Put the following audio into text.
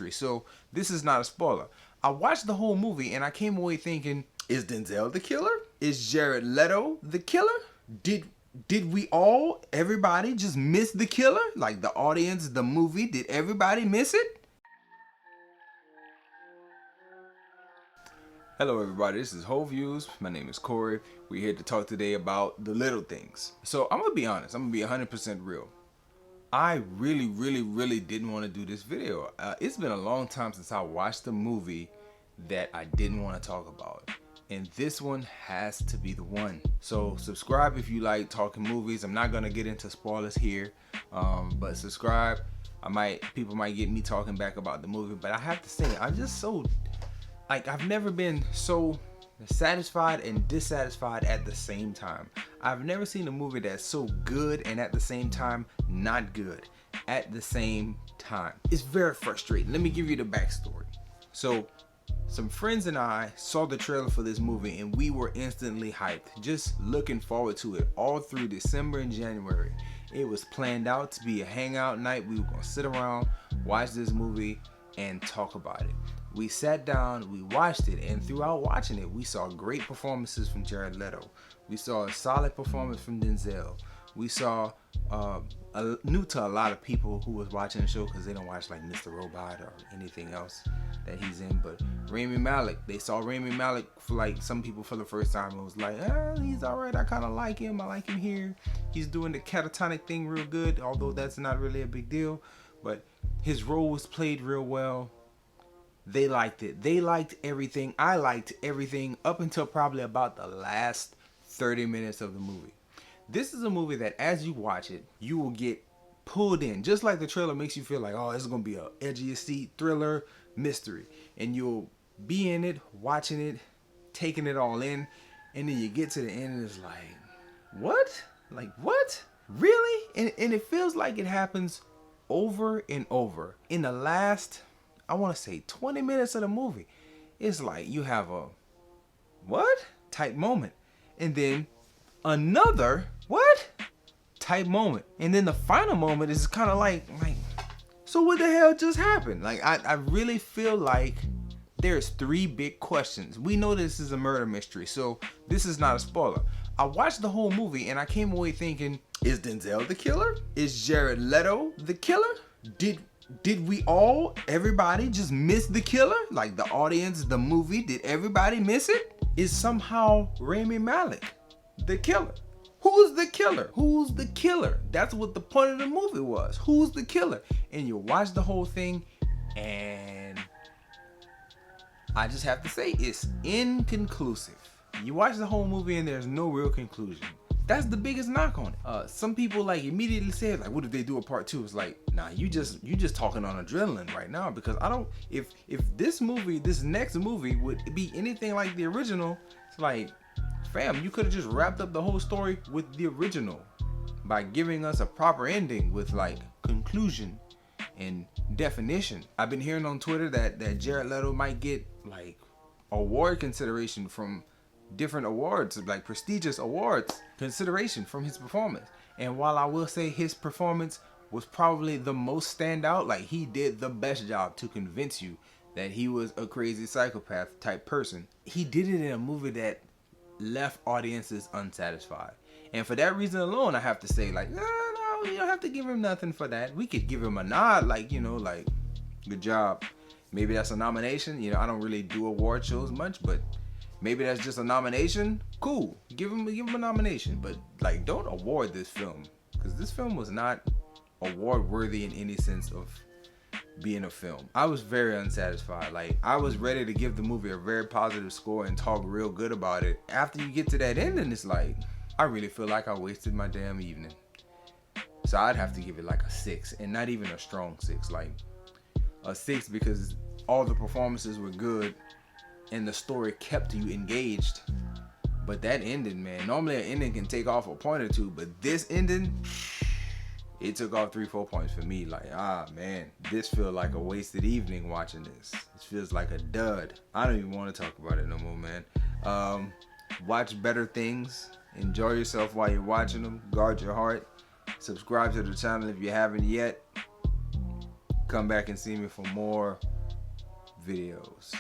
So this is not a spoiler. I watched the whole movie and I came away thinking, is Denzel the killer? Is Jared Leto the killer? Did we all, everybody just miss the killer? Like the audience, the movie, did everybody miss it? Hello everybody, this is Whole Views. My name is Corey. We're here to talk today about the little things. So I'm gonna be honest, I'm gonna be 100% real. I really didn't want to do this video. It's been a long time since I watched a movie that I didn't want to talk about. And this one has to be the one. So subscribe if you like talking movies. I'm not gonna get into spoilers here, but subscribe. People might get me talking back about the movie, but I have to say, I'm just so, I've never been so satisfied and dissatisfied at the same time. I've never seen a movie that's so good and at the same time not good at the same time. It's very frustrating. Let me give you the backstory. So some friends and I saw the trailer for this movie and we were instantly hyped, just looking forward to it all through December and January. It was planned out to be a hangout night. We were gonna sit around, watch this movie, and talk about it. We sat down, we watched it, and throughout watching it, we saw great performances from Jared Leto. We saw a solid performance from Denzel. We saw, new to a lot of people who was watching the show because they don't watch like Mr. Robot or anything else that he's in, but Rami Malek, they saw Rami Malek for like some people for the first time and was like, he's alright, I kind of like him, I like him here. He's doing the catatonic thing real good, although that's not really a big deal, but his role was played real well. They liked it. They liked everything. I liked everything up until probably about the last 30 minutes of the movie. This is a movie that as you watch it, you will get pulled in. Just like the trailer makes you feel like, oh, this is going to be a edge of your seat thriller mystery. And you'll be in it, watching it, taking it all in. And then you get to the end and it's like, what? Like, what? Really? And it feels like it happens over and over. In the last, I want to say 20 minutes of the movie, it's like you have a what type moment, and then another what type moment, and then the final moment is kind of like so what the hell just happened? Like I really feel like there's three big questions. We know this is a murder mystery, so this is not a spoiler. I watched the whole movie and I came away thinking, is Denzel the killer? Is Jared Leto the killer? Did we all, everybody just miss the killer? Like the audience, the movie, did everybody miss it? Is somehow Rami Malek the killer? Who's the killer? Who's the killer? That's what the point of the movie was. Who's the killer? And you watch the whole thing and I just have to say it's inconclusive. You watch the whole movie and there's no real conclusion. That's the biggest knock on it. Some people like immediately said like, what if they do a part two? It's like, nah, you just talking on adrenaline right now, because I don't, if this next movie would be anything like the original, it's like, fam, you could have just wrapped up the whole story with the original by giving us a proper ending with like conclusion and definition. I've been hearing on Twitter that Jared Leto might get like award consideration from different awards, like prestigious awards consideration from his performance. And while I will say his performance was probably the most standout, like he did the best job to convince you that he was a crazy psychopath type person, he did it in a movie that left audiences unsatisfied. And for that reason alone, I have to say like, no, you don't have to give him nothing for that. We could give him a nod, like, you know, like, good job. Maybe that's a nomination. You know, I don't really do award shows much, but maybe that's just a nomination. Cool, give him a nomination, but like, don't award this film, because this film was not award worthy in any sense of being a film. I was very unsatisfied. Like, I was ready to give the movie a very positive score and talk real good about it. After you get to that ending, it's like, I really feel like I wasted my damn evening. So I'd have to give it like a 6, and not even a strong 6, like a 6, because all the performances were good and the story kept you engaged. But that ending, man, normally an ending can take off a point or two, but this ending, it took off 3-4 points for me. Like, man, this feels like a wasted evening watching this. This feels like a dud. I don't even want to talk about it no more, man. Watch better things. Enjoy yourself while you're watching them. Guard your heart. Subscribe to the channel if you haven't yet. come back and see me for more videos.